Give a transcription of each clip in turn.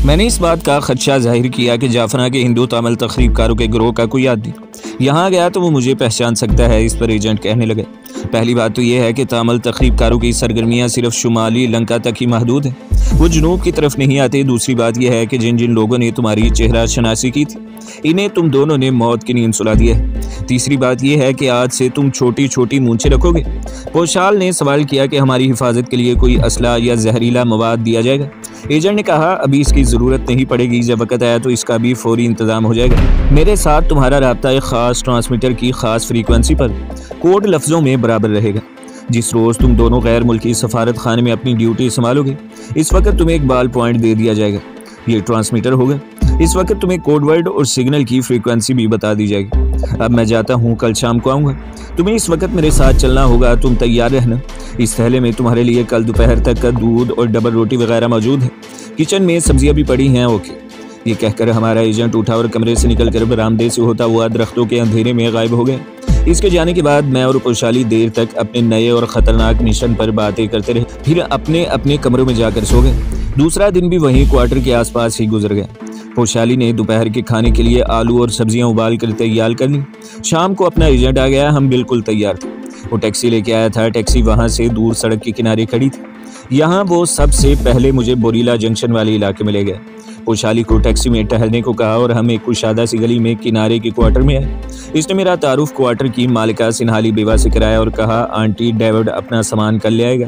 मैंने इस बात का खदशा जाहिर किया कि जाफना के हिंदू तामिल तखरीबकारों के गिरोह का कोई आदमी यहाँ गया तो वो मुझे पहचान सकता है। इस पर एजेंट कहने लगे, पहली बात तो ये है कि तामिल तखरीबकारों की सरगर्मियाँ सिर्फ शुमाली लंका तक ही महदूद है, वो जुनूब की तरफ नहीं आते। दूसरी बात यह है कि जिन जिन लोगों ने तुम्हारी चेहरा शनासी की थी, इन्हें तुम दोनों ने मौत की नींद सुला दी है। तीसरी बात यह है कि आज से तुम छोटी छोटी मूंछें रखोगे। पोशाल ने सवाल किया कि हमारी हिफाजत के लिए कोई असला या जहरीला मवाद दिया जाएगा। एजेंट ने कहा, अभी इसकी ज़रूरत नहीं पड़ेगी, जब वक्त आया तो इसका भी फौरी इंतजाम हो जाएगा। मेरे साथ तुम्हारा राब्ता एक ख़ास ट्रांसमीटर की ख़ास फ्रीक्वेंसी पर कोड लफ्ज़ों में बराबर रहेगा। जिस रोज़ तुम दोनों गैर मुल्की सफारत खाने में अपनी ड्यूटी संभालोगे, इस वक्त तुम्हें एक बाल पॉइंट दे दिया जाएगा, ये ट्रांसमीटर होगा। इस वक्त तुम्हें कोड वर्ड और सिग्नल की फ्रीक्वेंसी भी बता दी जाएगी। अब मैं जाता हूँ, कल शाम को आऊँगा। तुम्हें इस वक्त मेरे साथ चलना होगा, तुम तैयार रहना। इस थैले में तुम्हारे लिए कल दोपहर तक का दूध और डबल रोटी वगैरह मौजूद है। किचन में सब्जियां भी पड़ी हैं। ओके। ये कहकर हमारा एजेंट उठा और कमरे से निकलकर बरामदे से होता हुआ दरख्तों के अंधेरे में गायब हो गया। इसके जाने के बाद मैं और पोशाली देर तक अपने नए और ख़तरनाक मिशन पर बातें करते रहे, फिर अपने अपने कमरों में जाकर सो गए। दूसरा दिन भी वहीं क्वार्टर के आसपास ही गुजर गया। पोशाली ने दोपहर के खाने के लिए आलू और सब्जियां उबाल कर तैयार कर ली। शाम को अपना एजेंट आ गया, हम बिल्कुल तैयार थे। वो टैक्सी लेके आया था। टैक्सी वहाँ से दूर सड़क के किनारे खड़ी थी। यहाँ वो सबसे पहले मुझे बोरीला जंक्शन वाले इलाके में ले गया। पोशाली को टैक्सी में टहलने को कहा और हम एक कुशादा सी गली में किनारे के क्वार्टर में आए। इसने मेरा तारुफ क्वार्टर की मालिका सिन्हाली बेवा से कराया और कहा, आंटी डेविड अपना सामान कल ले आएगा,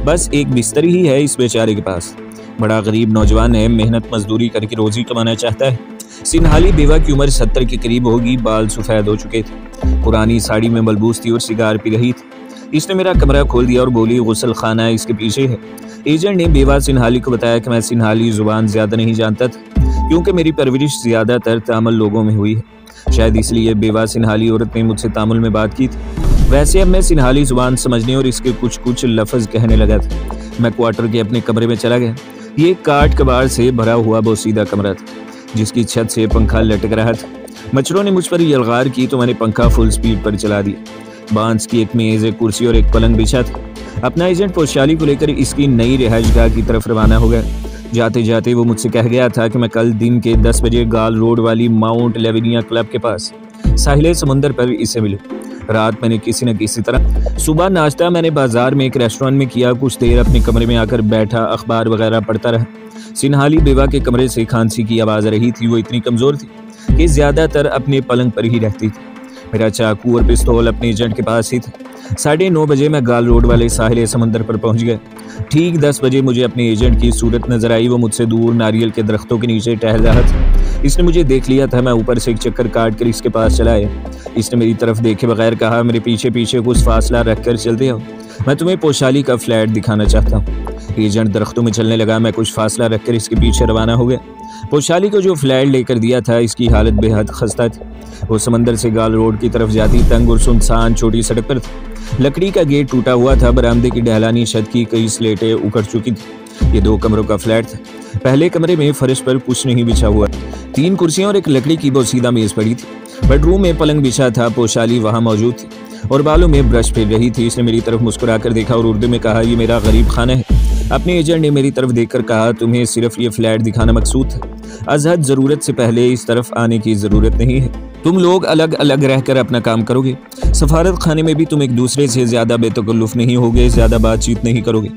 बस एक बिस्तर ही है इस बेचारे के पास। बड़ा गरीब नौजवान है, मेहनत मजदूरी करके रोजी कमाना चाहता है। सिन्हाली बेवा की उम्र 70 के करीब होगी, बाल सफ़ेद हो चुके थे, पुरानी साड़ी में मलबूस थी और सिगार पी रही थी। इसने मेरा कमरा खोल दिया और बोली, गुसल खाना इसके पीछे है। एजेंट ने बेवा सिन्हाली को बताया कि मैं सिन्हाली जुबान ज़्यादा नहीं जानता था, क्योंकि मेरी परवरिश ज़्यादातर तामिल लोगों में हुई है। शायद इसलिए बेवा सिन्हाली औरत ने मुझसे तामिल में बात की थी। वैसे अब मैं सिन्हाली जुबान समझने और इसके कुछ कुछ लफ्ज़ कहने लगा था। मैं क्वार्टर के अपने कमरे में चला गया। ये काट कबाड़ से भरा हुआ बोसीदा कमरा था, जिसकी छत से पंखा लटक रहा था। मच्छरों ने मुझ पर यलगार की तो मैंने पंखा फुल स्पीड पर चला दिया। बांस की एक मेज़, एक कुर्सी और एक पलंग बिछा था। अपना एजेंट पोशाली को लेकर इसकी नई रिहाइशगाह की तरफ रवाना हो गया। जाते जाते वो मुझसे कह गया था कि मैं कल दिन के 10 बजे गाल रोड वाली माउंट लेविनिया क्लब के पास साहिल समुंदर पर इसे मिलूं। रात मैंने किसी न किसी तरह, सुबह नाश्ता मैंने बाजार में एक रेस्टोरेंट में किया। कुछ देर अपने कमरे में आकर बैठा, अखबार वगैरह पढ़ता रहा। सिन्हाली बेवा के कमरे से खांसी की आवाज़ आ रही थी। वो इतनी कमज़ोर थी कि ज़्यादातर अपने पलंग पर ही रहती थी। मेरा चाकू और पिस्तौल अपने एजेंट के पास ही था। 9:30 बजे मैं गाल रोड वाले साहिल समंदर पर पहुंच गया। ठीक 10 बजे मुझे अपने एजेंट की सूरत नजर आई। वो मुझसे दूर नारियल के दरख्तों के नीचे टहल रहा था। इसने मुझे देख लिया था। मैं ऊपर से एक चक्कर काट कर इसके पास चला आया। इसने मेरी तरफ देखे बगैर कहा, मेरे पीछे पीछे कुछ फासला रख कर चलते हो, मैं तुम्हें पोशाली का फ्लैट दिखाना चाहता हूँ। एजेंट दरख्तों में चलने लगा। मैं कुछ फासला रखकर इसके पीछे रवाना हो गया। पोशाली को जो फ्लैट लेकर दिया था, इसकी हालत बेहद खस्ता थी। वो समंदर से गाल रोड की तरफ जाती तंग और सुनसान छोटी सड़क पर थी। लकड़ी का गेट टूटा हुआ था। बरामदे की ढलानी छत की कई स्लेटें उखड़ चुकी थी। ये 2 कमरों का फ्लैट था। पहले कमरे में फर्श पर कुछ नहीं बिछा हुआ, 3 कुर्सियां और एक लकड़ी की बोसीदा मेज पड़ी थी। बेडरूम में पलंग बिछा था। पोशाली वहाँ मौजूद थी और बालों में ब्रश फेर रही थी। इसने मेरी तरफ मुस्कुरा कर देखा और उर्दू में कहा, ये मेरा गरीब खाना है। अपने एजेंट ने मेरी तरफ देखकर कहा, तुम्हें सिर्फ ये फ्लैट दिखाना मकसूद है, अजहद ज़रूरत से पहले इस तरफ आने की ज़रूरत नहीं है। तुम लोग अलग अलग रहकर अपना काम करोगे। सफारत खाने में भी तुम एक दूसरे से ज़्यादा बेतकल्लुफ़ नहीं होगे, ज़्यादा बातचीत नहीं करोगे।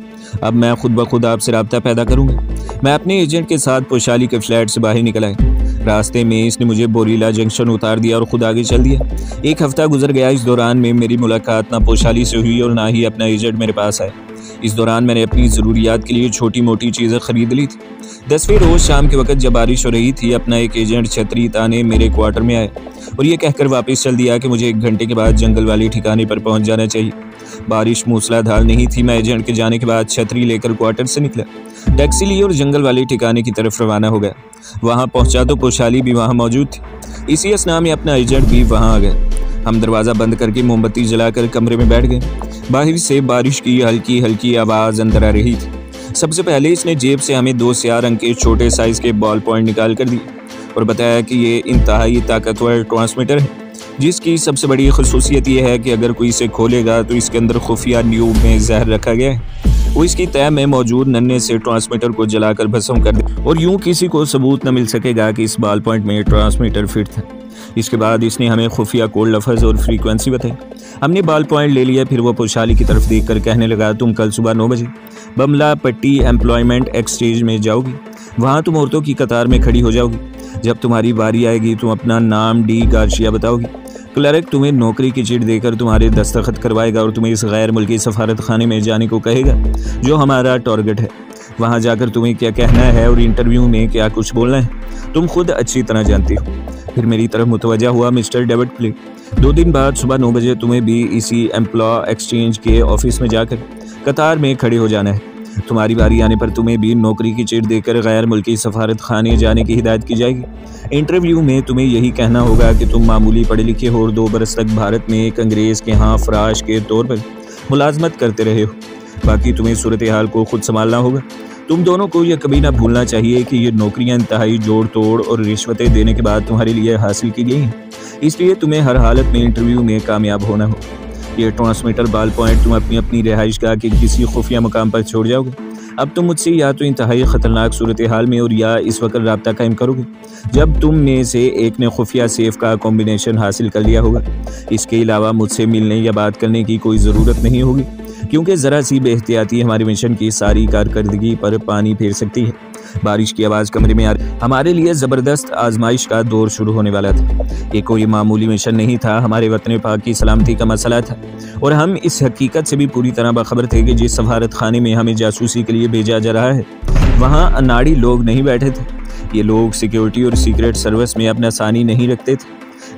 अब मैं खुद ब खुद आपसे रब्ता पैदा करूँगा। मैं अपने एजेंट के साथ पोशाली के फ्लैट से बाहर निकल आया। रास्ते में इसने मुझे बोरीला जंक्शन उतार दिया और खुद आगे चल दिया। 1 हफ्ता गुजर गया। इस दौरान में मेरी मुलाकात ना पोशाली से हुई और ना ही अपना एजेंट मेरे पास आया। इस दौरान मैंने अपनी ज़रूरियात के लिए छोटी मोटी चीज़ें खरीद ली थी। 10वें रोज़ शाम के वक्त जब बारिश हो रही थी, अपना एक एजेंट छतरी ताने मेरे क्वार्टर में आया और ये कहकर वापस चल दिया कि मुझे 1 घंटे के बाद जंगल वाले ठिकाने पर पहुंच जाना चाहिए। बारिश मूसलाधार नहीं थी। मैं एजेंट के जाने के बाद छतरी लेकर क्वार्टर से निकला, टैक्सी ली और जंगल वाले ठिकाने की तरफ रवाना हो गया। वहाँ पहुँचा तो पोशाली भी वहाँ मौजूद थी। इसी असना में अपना एजेंट भी वहाँ आ गया। हम दरवाज़ा बंद करके मोमबत्ती जलाकर कमरे में बैठ गए। बाहर से बारिश की हल्की हल्की आवाज़ अंदर आ रही थी। सबसे पहले इसने जेब से हमें 2 स्याह रंग के छोटे साइज़ के बॉल पॉइंट निकाल कर दिए और बताया कि ये इंतहाई ताकतवर ट्रांसमीटर है, जिसकी सबसे बड़ी खसूसियत यह है कि अगर कोई इसे खोलेगा तो इसके अंदर खुफिया न्यूब में जहर रखा गया है। वो इसकी तह में मौजूद नन्हे से ट्रांसमीटर को जलाकर भस्म कर दे और यूं किसी को सबूत न मिल सकेगा कि इस बॉल पॉइंट में ट्रांसमीटर फिट था। इसके बाद इसने हमें खुफिया कोड लफ्ज़ और फ्रीक्वेंसी बताई। हमने बॉल पॉइंट ले लिया। फिर वो पोशाली की तरफ देखकर कहने लगा, तुम कल सुबह 9 बजे बमला पट्टी एम्प्लॉयमेंट एक्सचेंज में जाओगी। वहाँ तुम औरतों की कतार में खड़ी हो जाओगी। जब तुम्हारी बारी आएगी तुम अपना नाम डी गार्शिया बताओगी। क्लर्क तुम्हें नौकरी की चिट देकर तुम्हारे दस्तखत करवाएगा और तुम्हें इस गैर मुल्की सफारत खाने में जाने को कहेगा जो हमारा टारगेट है। वहाँ जाकर तुम्हें क्या कहना है और इंटरव्यू में क्या कुछ बोलना है तुम खुद अच्छी तरह जानती हो। फिर मेरी तरफ मुतवज्जा हुआ मिस्टर डेविड क्ले। 2 दिन बाद सुबह 9 बजे तुम्हें भी इसी एम्प्लॉय एक्सचेंज के ऑफिस में जाकर कतार में खड़े हो जाना है। तुम्हारी बारी आने पर तुम्हें भी नौकरी की चिट देकर गैर मुल्की सफारत खाने जाने की हिदायत की जाएगी। इंटरव्यू में तुम्हें यही कहना होगा कि तुम मामूली पढ़े लिखे हो और 2 बरस तक भारत में एक अंग्रेज़ के यहाँ फराश के तौर पर मुलाजमत करते रहे हो। बाकी तुम्हें सूरत हाल को खुद संभालना होगा। तुम दोनों को यह कभी ना भूलना चाहिए कि ये नौकरियां इंतहाई जोड़ तोड़ और रिश्वतें देने के बाद तुम्हारे लिए हासिल की गई हैं। इसलिए तुम्हें हर हालत में इंटरव्यू में कामयाब होना हो। ये ट्रांसमीटर बॉल पॉइंट तुम अपनी रिहाइश गाह के किसी खुफिया मुकाम पर छोड़ जाओगे। अब तुम मुझसे या तो इंतहाई ख़तरनाक सूरत हाल में और या इस वक्त रब्ता कायम करोगे जब तुम में से एक ने खुफिया सेफ का कॉम्बिनेशन हासिल कर लिया होगा। इसके अलावा मुझसे मिलने या बात करने की कोई ज़रूरत नहीं होगी, क्योंकि ज़रा सी बेहतियाती हमारे मिशन की सारी कारकर्दगी पर पानी फेर सकती है। बारिश की आवाज़ कमरे में आ रही। हमारे लिए ज़बरदस्त आजमाइश का दौर शुरू होने वाला था। ये कोई मामूली मिशन नहीं था, हमारे वतन पाक की सलामती का मसला था और हम इस हकीकत से भी पूरी तरह बाखबर थे कि जिस सफारत खाने में हमें जासूसी के लिए भेजा जा रहा है वहाँ अनाड़ी लोग नहीं बैठे थे। ये लोग सिक्योरिटी और सीक्रेट सर्विस में अपना सानी नहीं रखते थे,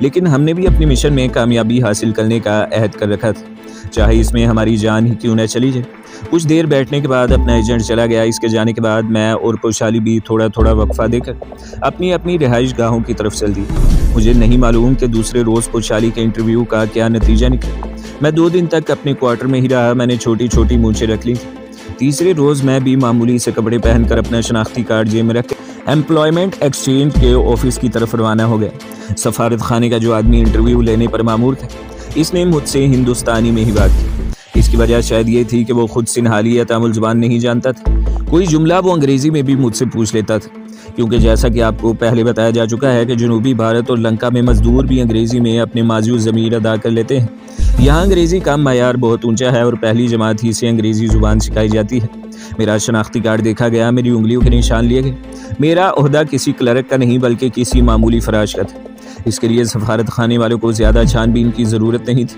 लेकिन हमने भी अपने मिशन में कामयाबी हासिल करने का अहद कर रखा था, चाहे इसमें हमारी जान ही क्यों न चली जाए। कुछ देर बैठने के बाद अपना एजेंट चला गया। इसके जाने के बाद मैं और पोशाली भी थोड़ा थोड़ा वक्फा देकर अपनी रिहाइश गाहों की तरफ चल दी। मुझे नहीं मालूम कि दूसरे रोज़ पोशाली के इंटरव्यू का क्या नतीजा निकला। मैं 2 दिन तक अपने क्वार्टर में ही रहा। मैंने छोटी छोटी मूंछें रख ली। तीसरे रोज़ मैं भी मामूली से कपड़े पहनकर अपना शनाख्ती कार्ड जेब में रख के एम्प्लॉयमेंट एक्सचेंज के ऑफिस की तरफ रवाना हो गया। सफारत खाने का जो आदमी इंटरव्यू लेने पर मामूर था इसने मुझसे हिंदुस्तानी में ही बात की। इसकी वजह शायद ये थी कि वो खुद सिन्हाली या तामिल ज़ुबान नहीं जानता था। कोई जुमला वो अंग्रेज़ी में भी मुझसे पूछ लेता था, क्योंकि जैसा कि आपको पहले बताया जा चुका है कि जनूबी भारत और लंका में मजदूर भी अंग्रेज़ी में अपने माजी ज़मीर अदा कर लेते हैं। यहाँ अंग्रेज़ी का मायार बहुत ऊंचा है और पहली जमात ही से अंग्रेज़ी ज़ुबान सिखाई जाती है। मेरा शनाख्ती कार्ड देखा गया, मेरी उंगलियों के निशान लिए गए। मेरा ओहदा किसी क्लर्क का नहीं बल्कि किसी मामूली फराश का था। इसके लिए सफारत खाने वालों को ज़्यादा छानबीन की ज़रूरत नहीं थी।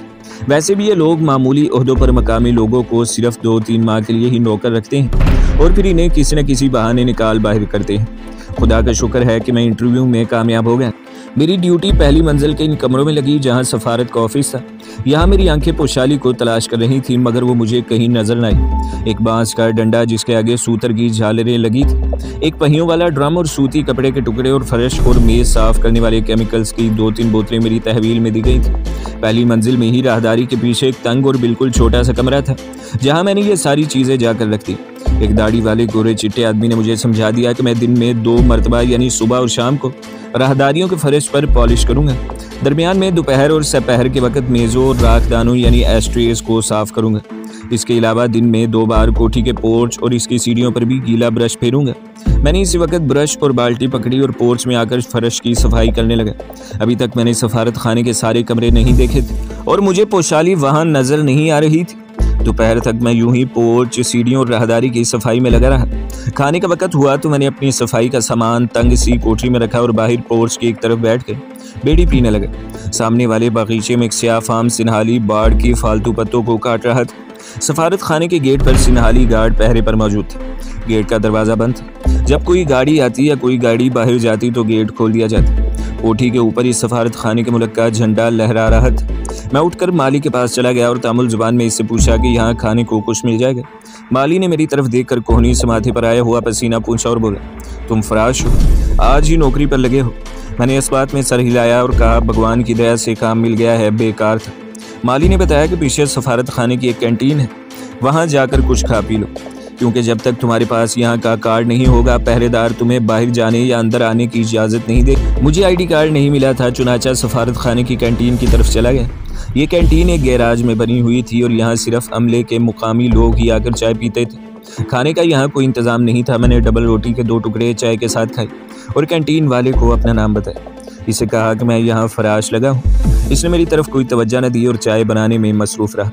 वैसे भी ये लोग मामूली ओहदों पर मकामी लोगों को सिर्फ 2-3 माह के लिए ही नौकर रखते हैं और फिर इन्हें किसी न किसी बहाने निकाल बाहर करते हैं। खुदा का शुक्र है कि मैं इंटरव्यू में कामयाब हो गया। मेरी ड्यूटी पहली मंजिल के इन कमरों में लगी जहां सफारत का ऑफिस था। यहाँ मेरी आंखें पोशाली को तलाश कर रही थीं, मगर वो मुझे कहीं नजर न आई। एक बांस का डंडा जिसके आगे सूतर की झालरें लगी थी, एक पहियों वाला ड्रम और सूती कपड़े के टुकड़े और फर्श और मेज साफ करने वाले केमिकल्स की 2-3 बोतलें मेरी तहवील में दी गई थी। पहली मंजिल में ही राहदारी के पीछे एक तंग और बिल्कुल छोटा सा कमरा था जहाँ मैंने ये सारी चीज़ें जाकर रख दी। एक दाढ़ी वाले गोरे चिट्टे आदमी ने मुझे समझा दिया कि मैं दिन में 2 मरतबा यानी सुबह और शाम को राहदारियों के फर्श पर पॉलिश करूंगा। दरमियान में दोपहर और सपहर के वक्त मेज़ों और राखदानों यानी एस्ट्रेस को साफ करूंगा। इसके अलावा दिन में 2 बार कोठी के पोर्च और इसकी सीढ़ियों पर भी गीला ब्रश फेरूंगा। मैंने इसी वक्त ब्रश और बाल्टी पकड़ी और पोर्च में आकर फर्श की सफाई करने लगा। अभी तक मैंने सफारत खाने के सारे कमरे नहीं देखे थे और मुझे पोशाली वहाँ नजर नहीं आ रही थी। दोपहर तक मैं यूं ही पोर्च, सीढ़ियों और राहदारी की सफाई में लगा रहा। खाने का वक्त हुआ तो मैंने अपनी सफाई का सामान तंग सी कोठरी में रखा और बाहर पोर्च की एक तरफ बैठ कर बेड़ी पीने लगा। सामने वाले बगीचे में एक स्याफाम सिन्हाली बाड़ की फालतू पत्तों को काट रहा था। सफारत खाने के गेट पर सिन्हाली गार्ड पहरे पर मौजूद था। गेट का दरवाज़ा बंद था। जब कोई गाड़ी आती या कोई गाड़ी बाहर जाती तो गेट खोल दिया जाता। कोठी के ऊपर इस सफारत खाने के मुल्क का झंडा लहरा रहा था। मैं उठकर माली के पास चला गया और तामिल जुबान में इससे पूछा कि यहाँ खाने को कुछ मिल जाएगा। माली ने मेरी तरफ देखकर कोहनी से माथे पर आया हुआ पसीना पूछा और बोला, तुम फराश हो, आज ही नौकरी पर लगे हो। मैंने इस बात में सर हिलाया और कहा, भगवान की दया से काम मिल गया है, बेकार था। माली ने बताया कि पीछे सफारत खाने की एक कैंटीन है, वहाँ जाकर कुछ खा पी लो। क्योंकि जब तक तुम्हारे पास यहाँ का कार्ड नहीं होगा पहरेदार तुम्हें बाहर जाने या अंदर आने की इजाज़त नहीं दे। मुझे ID कार्ड नहीं मिला था, चुनाचा सफारत खाने की कैंटीन की तरफ चला गया। ये कैंटीन एक गैराज में बनी हुई थी और यहाँ सिर्फ अमले के मुकामी लोग ही आकर चाय पीते थे। खाने का यहाँ कोई इंतज़ाम नहीं था। मैंने डबल रोटी के 2 टुकड़े चाय के साथ खाए और कैंटीन वाले को अपना नाम बताया। इसे कहा कि मैं यहाँ फराश लगा हूँ। इसने मेरी तरफ कोई तवज्जो न दी और चाय बनाने में मसरूफ़ रहा।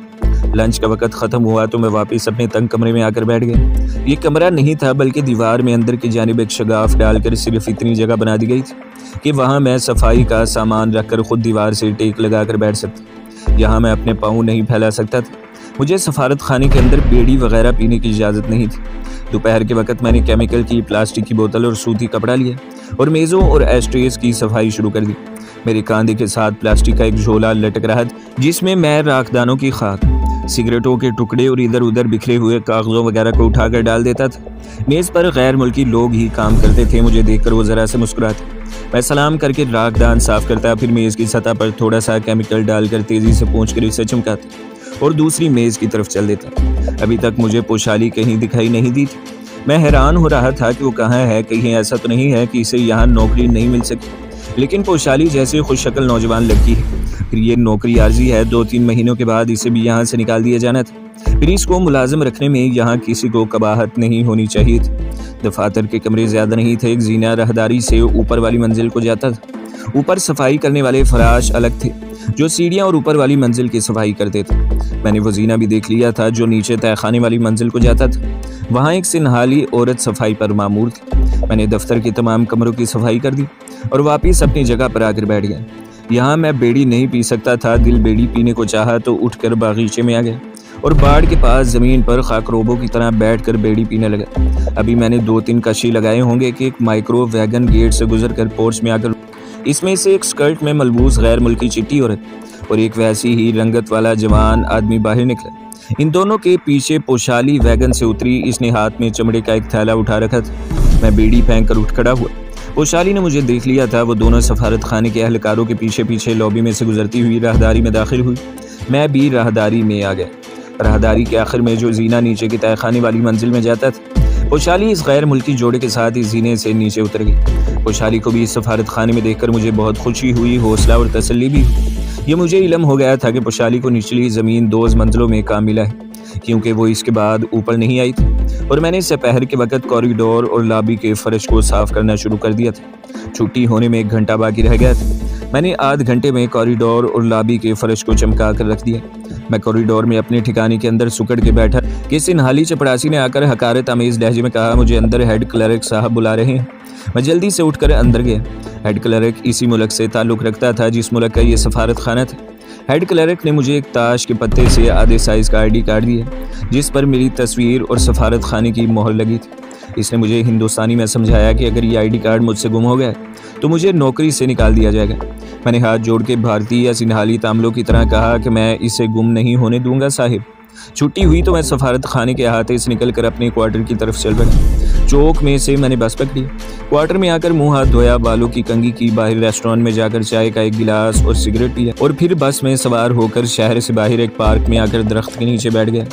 लंच का वक्त ख़त्म हुआ तो मैं वापस अपने तंग कमरे में आकर बैठ गया। ये कमरा नहीं था बल्कि दीवार में अंदर की जानिब एक शगाफ डालकर सिर्फ इतनी जगह बना दी गई थी कि वहाँ मैं सफाई का सामान रखकर खुद दीवार से टेक लगा कर बैठ सकता। यहाँ मैं अपने पाँव नहीं फैला सकता था। मुझे सफारत खाने के अंदर बीड़ी वगैरह पीने की इजाज़त नहीं थी। दोपहर के वक्त मैंने केमिकल की प्लास्टिक की बोतल और सूती कपड़ा लिया और मेज़ों और एस्ट्रेस की सफाई शुरू कर दी। मेरे कांधे के साथ प्लास्टिक का एक झोला लटक रहा था जिसमें मैं राखदानों की खाक, सिगरेटों के टुकड़े और इधर उधर बिखरे हुए कागज़ों वगैरह को उठाकर डाल देता था। मेज़ पर गैर मुल्की लोग ही काम करते थे। मुझे देखकर वो ज़रा से मुस्कुराते। मैं सलाम करके राखदान साफ़ करता, फिर मेज़ की सतह पर थोड़ा सा केमिकल डालकर तेज़ी से पोंछ कर इसे चमकाता और दूसरी मेज़ की तरफ चल देता। अभी तक मुझे पोशाली कहीं दिखाई नहीं दी थी। मैं हैरान हो रहा था कि वो कहाँ है। कहीं ऐसा तो नहीं है कि इसे यहाँ नौकरी नहीं मिल सकी। लेकिन पोशाली जैसे खुशशक्ल नौजवान लड़की है, फिर ये नौकरी आर्जी है। 2-3 महीनों के बाद इसे भी यहाँ से निकाल दिया जाना था। फिर इसको मुलाजिम रखने में यहाँ किसी को कबाहत नहीं होनी चाहिए थी। दफातर के कमरे ज़्यादा नहीं थे। एक जीना राहदारी से ऊपर वाली मंजिल को जाता था। ऊपर सफाई करने वाले फराश अलग थे जो सीढ़ियाँ और ऊपर वाली मंजिल की सफाई करते थे। मैंने वो जीना भी देख लिया था जो नीचे तहखाने वाली मंजिल को जाता था। वहाँ एक सिनहाली औरत सफाई पर मामूर थी। मैंने दफ्तर के तमाम कमरों की सफाई कर दी और वापस अपनी जगह पर आकर बैठ गया। यहाँ मैं बीड़ी नहीं पी सकता था। दिल बीड़ी पीने को चाहा तो उठकर बागीचे में आ गया और बाड़ के पास ज़मीन पर खाकरोबों की तरह बैठकर बीड़ी पीने लगा। अभी मैंने 2-3 कशी लगाए होंगे कि एक माइक्रो वैगन गेट से गुजरकर पोर्च में आकर इसमें से एक स्कर्ट में मलबूस गैर मुल्की चिट्टी औरत और एक वैसी ही रंगत वाला जवान आदमी बाहर निकला। इन दोनों के पीछे पोशाली वैगन से उतरी। इसने हाथ में चमड़े का एक थैला उठा रखा था। मैं बीड़ी फेंक कर उठ खड़ा हुआ। पोशाली ने मुझे देख लिया था। वो दोनों सफारत खाने के अहलकारों के पीछे पीछे लॉबी में से गुजरती हुई राहदारी में दाखिल हुई। मैं भी राहदारी में आ गया। राहदारी के आखिर में जो जीना नीचे की तहखाने वाली मंजिल में जाता था, पोशाली इस गैर मुल्की जोड़े के साथ इस जीने से नीचे उतर गई। पोशाली को भी इस सफारत खाने में देखकर मुझे बहुत खुशी हुई, हौसला और तसल्ली भी हुई। ये मुझे इल्म हो गया था कि पोशाली को निचली ज़मीन 2 मंजिलों में काम मिला है, क्योंकि वो इसके बाद ऊपर नहीं आई थी। और मैंने दोपहर के वक्त कॉरिडोर और लॉबी के फर्श को साफ़ करना शुरू कर दिया था। छुट्टी होने में 1 घंटा बाकी रह गया था। मैंने आध घंटे में कॉरिडोर और लॉबी के फर्श को चमका कर रख दिया। मैं कॉरिडोर में अपने ठिकाने के अंदर सुकड़ के बैठा कि सिनहाली चपड़ासी ने आकर हकारत आमेज़ लहजे में कहा, मुझे अंदर हेड क्लर्क साहब बुला रहे हैं। मैं जल्दी से उठकर अंदर गया। हेड क्लर्क इसी मुल्क से ताल्लुक़ रखता था जिस मुल्क का ये सफारत खाना था। हेड क्लर्क ने मुझे एक ताश के पत्ते से आधे साइज़ का ID कार्ड दिया जिस पर मेरी तस्वीर और सफारत खाने की मोहर लगी थी। इसने मुझे हिंदुस्तानी में समझाया कि अगर ये ID कार्ड मुझसे गुम हो गया तो मुझे नौकरी से निकाल दिया जाएगा। मैंने हाथ जोड़ के भारतीय या सिनहाली तामलों की तरह कहा कि मैं इसे गुम नहीं होने दूंगा साहिब। छुट्टी हुई तो मैं सफारत खाने के अहाते से निकलकर अपने क्वार्टर की तरफ चल पड़ा। चौक में से मैंने बस पकड़ी। क्वार्टर में आकर मुंह हाथ धोया, बालों की कंघी की, बाहर रेस्टोरेंट में जाकर चाय का एक गिलास और सिगरेट पिया और फिर बस में सवार होकर शहर से बाहर एक पार्क में आकर दरख्त के नीचे बैठ गया।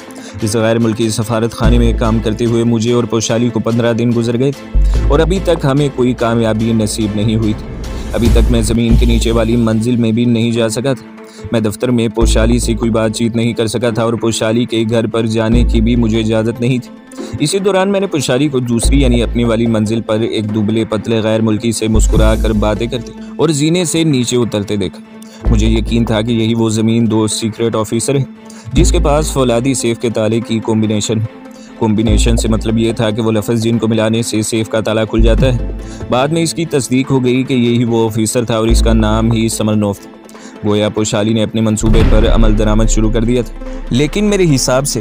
इस गैर मुल्की सफारत खाने में काम करते हुए मुझे और पोशाली को 15 दिन गुजर गए थे और अभी तक हमें कोई कामयाबी नसीब नहीं हुई थी। अभी तक मैं ज़मीन के नीचे वाली मंजिल में भी नहीं जा सका था। मैं दफ्तर में पोशाली से कोई बातचीत नहीं कर सका था और पोशाली के घर पर जाने की भी मुझे इजाज़त नहीं थी। इसी दौरान मैंने पोशाली को दूसरी यानी अपनी वाली मंजिल पर एक दुबले पतले गैर मुल्की से मुस्कुरा कर बातें करते और जीने से नीचे उतरते देखा। मुझे यकीन था कि यही वो ज़मीन दोस्त सीक्रेट ऑफिसर है जिसके पास फौलादी सेफ के ताले की कॉम्बिनेशन है। कॉम्बिनेशन से मतलब ये था कि वो लफ्ज़ जिनको मिलाने से सेफ का ताला खुल जाता है। बाद में इसकी तस्दीक हो गई कि यही वो ऑफिसर था और इसका नाम ही समरनोफ था। गोया पोशाली ने अपने मंसूबे पर अमल दरामद शुरू कर दिया था, लेकिन मेरे हिसाब से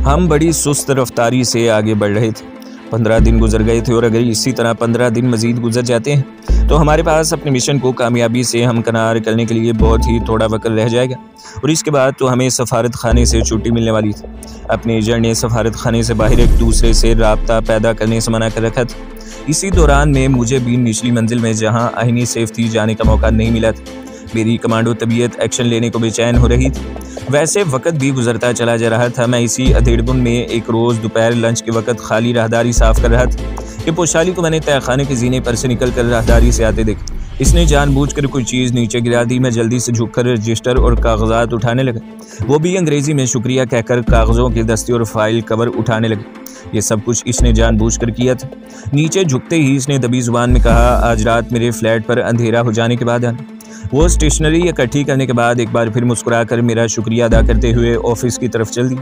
हम बड़ी सुस्त रफ्तारी से आगे बढ़ रहे थे। 15 दिन गुजर गए थे और अगर इसी तरह 15 दिन मज़ीद गुजर जाते हैं तो हमारे पास अपने मिशन को कामयाबी से हमकनार करने के लिए बहुत ही थोड़ा वक्त रह जाएगा और इसके बाद तो हमें सफारत खाने से छुट्टी मिलने वाली थी। अपने एजेंट ने सफारत खाने से बाहर एक दूसरे से राब्ता पैदा करने से मना कर रखा था। इसी दौरान में मुझे भी निचली मंजिल में जहाँ आईनी सेफ थी जाने का मौका नहीं मिला था। मेरी कमांडो तबीयत एक्शन लेने को बेचैन हो रही थी। वैसे वक्त भी गुजरता चला जा रहा था। मैं इसी अधेड़बुन में एक रोज़ दोपहर लंच के वक्त खाली राहदारी साफ कर रहा था कि पोशाली को मैंने तहखाने के जीने पर से निकल कर राहदारी से आते देखा। इसने जानबूझकर कोई चीज़ नीचे गिरा दी। मैं जल्दी से झुककर रजिस्टर और कागजात उठाने लगा, वो भी अंग्रेज़ी में शुक्रिया कहकर कागज़ों के दस्ते और फाइल कवर उठाने लगे। ये सब कुछ इसने जानबूझकर किया था। नीचे झुकते ही इसने दबी जुबान में कहा, आज रात मेरे फ्लैट पर अंधेरा हो जाने के बाद आना। वो स्टेशनरी इकट्ठी करने के बाद एक बार फिर मुस्कुराकर मेरा शुक्रिया अदा करते हुए ऑफिस की तरफ चल दी।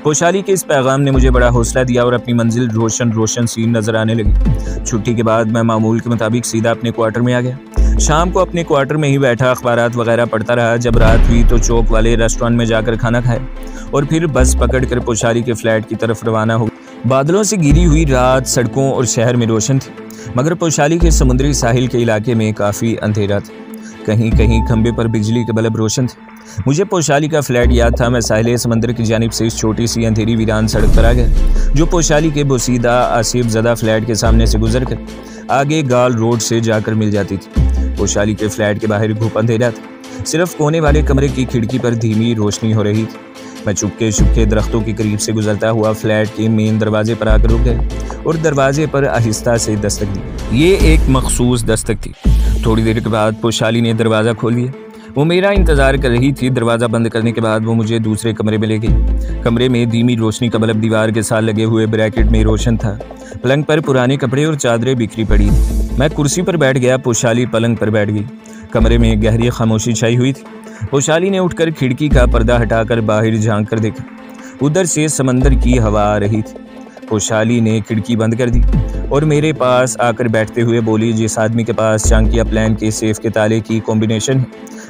पोशाली के इस पैगाम ने मुझे बड़ा हौसला दिया और अपनी मंजिल रोशन रोशन सी नजर आने लगी। छुट्टी के बाद मैं मामूल के मुताबिक सीधा अपने क्वार्टर में आ गया। शाम को अपने क्वार्टर में ही बैठा अखबारात वगैरह पढ़ता रहा। जब रात हुई तो चौक वाले रेस्टोरेंट में जाकर खाना खाया और फिर बस पकड़कर पोशाली के फ्लैट की तरफ रवाना हो। बादलों से घिरी हुई रात सड़कों और शहर में रोशन थी, मगर पोशाली के समुद्री साहिल के इलाके में काफ़ी अंधेरा था। कहीं कहीं खंबे पर बिजली के बल्ब रोशन थे। मुझे पोशाली का फ्लैट याद था। मैं साहिल समंदर की जानिब से इस छोटी सी अंधेरी वीरान सड़क पर आ गया, जो पोशाली के बोसीदा आसिफ ज़दा फ्लैट के सामने से गुजर कर आगे गाल रोड से जाकर मिल जाती थी। पोशाली के फ्लैट के बाहर घुप अंधेरा था। सिर्फ कोने वाले कमरे की खिड़की पर धीमी रोशनी हो रही थी। मैं चुपके चुपके दरख्तों के करीब से गुजरता हुआ फ्लैट के मेन दरवाजे पर आकर रुक गया और दरवाजे पर आहिस्ता से दस्तक दी। ये एक मखसूस दस्तक थी। थोड़ी देर के बाद पोशाली ने दरवाज़ा खोल दिया। वो मेरा इंतज़ार कर रही थी। दरवाज़ा बंद करने के बाद वो मुझे दूसरे कमरे में ले गई। कमरे में धीमी रोशनी का बल्ब दीवार के साथ लगे हुए ब्रैकेट में रोशन था। पलंग पर पुराने कपड़े और चादरें बिखरी पड़ी। मैं कुर्सी पर बैठ गया, पोशाली पलंग पर बैठ गई। कमरे में गहरी खामोशी छाई हुई थी। पोशाली ने उठकर खिड़की का पर्दा हटाकर बाहर झांक कर देखा। उधर से समंदर की हवा आ रही थी। पोशाली ने खिड़की बंद कर दी और मेरे पास आकर बैठते हुए बोली, जिस आदमी के पास चांकिया प्लान के सेफ के ताले की कॉम्बिनेशन है,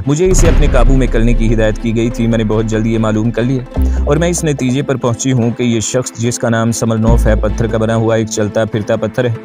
मुझे इसे अपने काबू में करने की हिदायत की गई थी। मैंने बहुत जल्दी ये मालूम कर लिया और मैं इस नतीजे पर पहुंची हूँ कि ये शख्स जिसका नाम समरनोफ है, पत्थर का बना हुआ एक चलता फिरता पत्थर है।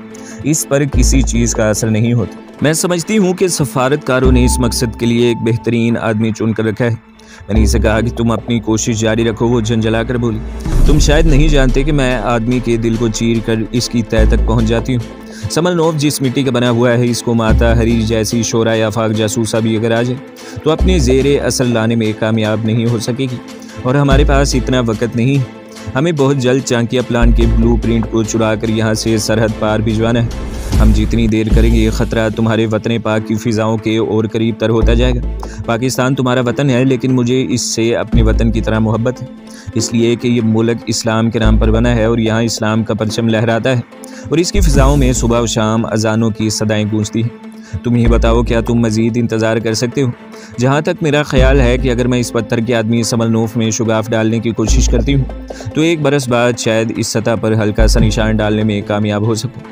इस पर किसी चीज़ का असर नहीं होता। मैं समझती हूँ कि सफारतकारों ने इस मकसद के लिए एक बेहतरीन आदमी चुन कर रखा है। मैंने इसे कहा कि तुम अपनी कोशिश जारी रखो। वो झंझला कर बोली, तुम शायद नहीं जानते कि मैं आदमी के दिल को चीर कर इसकी तह तक पहुँच जाती हूँ। समरनोफ जिस मिट्टी का बना हुआ है, इसको माता हरी जैसी शोरा या फाक जासूसा भी अगर आ जाए तो अपने ज़ेरे असल लाने में कामयाब नहीं हो सकेगी। और हमारे पास इतना वक्त नहीं है। हमें बहुत जल्द चांकिया प्लान के ब्लूप्रिंट को चुरा कर यहाँ से सरहद पार भिजवाना है। हम जितनी देर करेंगे ये ख़तरा तुम्हारे वतन पाक की फ़िज़ाओं के और करीब तर होता जाएगा। पाकिस्तान तुम्हारा वतन है, लेकिन मुझे इससे अपने वतन की तरह मोहब्बत है, इसलिए कि ये मुल्क इस्लाम के नाम पर बना है और यहाँ इस्लाम का परचम लहराता है और इसकी फ़िज़ाओं में सुबह व शाम अजानों की सदाएँ गूंजती हैं। तुम ही बताओ, क्या तुम मज़ीद इंतज़ार कर सकते हो? जहाँ तक मेरा ख्याल है कि अगर मैं इस पत्थर के आदमी समरनोफ में शुगाफ डालने की कोशिश करती हूँ तो एक बरस बाद शायद इस सतह पर हल्का सा निशान डालने में कामयाब हो सकूँ।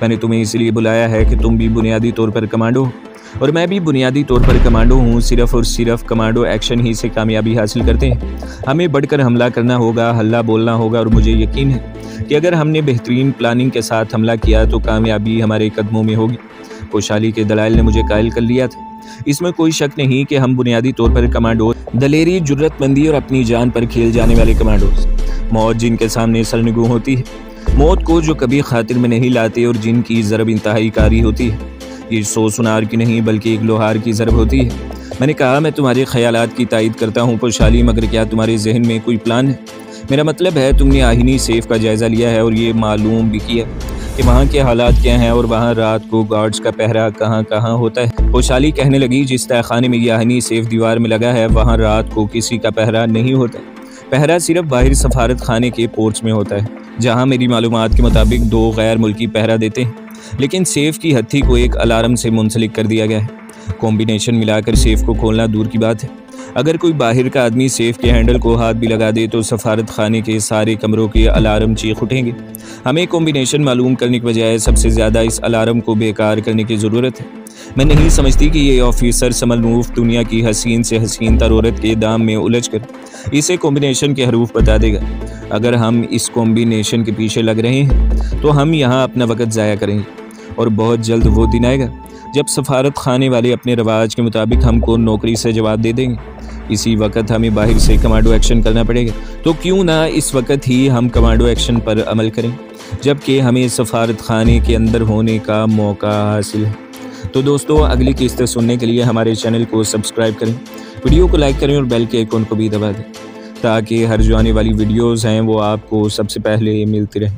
मैंने तुम्हें इसलिए बुलाया है कि तुम भी बुनियादी तौर पर कमांडो हो और मैं भी बुनियादी तौर पर कमांडो हूँ। सिर्फ़ और सिर्फ कमांडो एक्शन ही से कामयाबी हासिल करते हैं। हमें बढ़कर हमला करना होगा, हल्ला बोलना होगा और मुझे यकीन है कि अगर हमने बेहतरीन प्लानिंग के साथ हमला किया तो कामयाबी हमारे कदमों में होगी। पोशाली के दलाइल ने मुझे कायल कर लिया था। इसमें कोई शक नहीं कि हम बुनियादी तौर पर कमांडो, दलेरी, जुर्रतमंदी और अपनी जान पर खेल जाने वाले कमांडोज, मौत जिनके सामने सरनगू होती है, मौत को जो कभी खातिर में नहीं लाते और जिनकी ज़रब इंतहाई कारी होती है। ये 100 सुनार की नहीं बल्कि एक लोहार की ज़रब होती है। मैंने कहा, मैं तुम्हारे ख्यालात की तायद करता हूँ पोशाली, मगर क्या तुम्हारे जहन में कोई प्लान है? मेरा मतलब है तुमने आहिनी सेफ का जायज़ा लिया है और ये मालूम भी किया कि वहाँ के हालात क्या हैं और वहाँ रात को गार्ड्स का पहरा कहाँ कहाँ होता है। पोशाली कहने लगी, जिस तहखाने में याहनी सेफ दीवार में लगा है वहाँ रात को किसी का पहरा नहीं होता। पहरा सिर्फ बाहर सफारत खाने के पोर्ट्स में होता है, जहाँ मेरी मालूमात के मुताबिक 2 गैर मुल्की पहरा देते हैं, लेकिन सेफ की हत्थी को एक अलार्म से मुंसलिक कर दिया गया है। कॉम्बिनेशन मिलाकर सेफ को खोलना दूर की बात है, अगर कोई बाहर का आदमी सेफ के हैंडल को हाथ भी लगा दे तो सफारत खाने के सारे कमरों के अलार्म चीख उठेंगे। हमें कॉम्बिनेशन मालूम करने के बजाय सबसे ज़्यादा इस अलार्म को बेकार करने की ज़रूरत है। मैं नहीं समझती कि ये ऑफिसर समरनोफ दुनिया की हसीन से हसीन तर औरत के दाम में उलझ कर इसे कॉम्बिनेशन के हरूफ बता देगा। अगर हम इस कॉम्बिनेशन के पीछे लग रहे हैं तो हम यहाँ अपना वक्त ज़ाया करेंगे और बहुत जल्द वो दिन आएगा जब सफारत खाने वाले अपने रवाज के मुताबिक हमको नौकरी से जवाब दे देंगे। इसी वक्त हमें बाहर से कमांडो एक्शन करना पड़ेगा, तो क्यों ना इस वक्त ही हम कमांडो एक्शन पर अमल करें, जबकि हमें सफारत खाने के अंदर होने का मौका हासिल है। तो दोस्तों, अगली किस्त सुनने के लिए हमारे चैनल को सब्सक्राइब करें, वीडियो को लाइक करें और बेल के आइकन को भी दबा दें ताकि हर जो आने वाली वीडियोज़ हैं वो आपको सबसे पहले मिलती रहें।